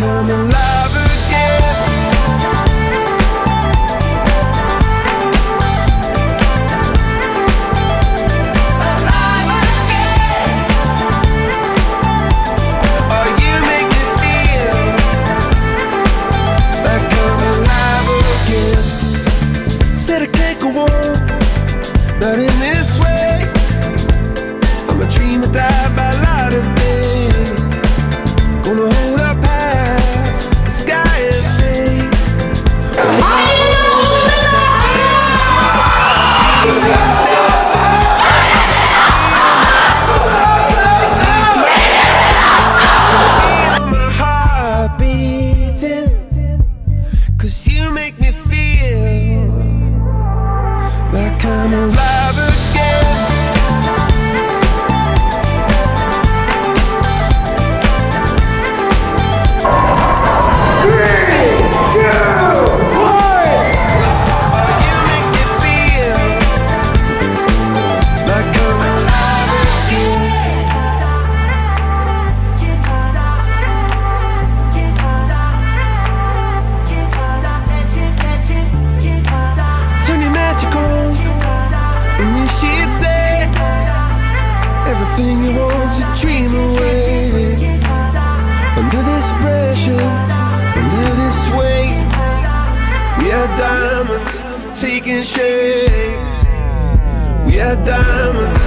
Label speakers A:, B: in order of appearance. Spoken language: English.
A: come alive again. Alive again. Oh, you make me feel like I'm alive again. Said I can't go on, not in this way. I'm a dreamer, die by light of day. Gonna hold up half the sky and say, feel my heart beating, 'cause you make me feel like I'm alive again. Everything you want to dream away. Under this pressure, under this weight, we are diamonds taking shape. We are diamonds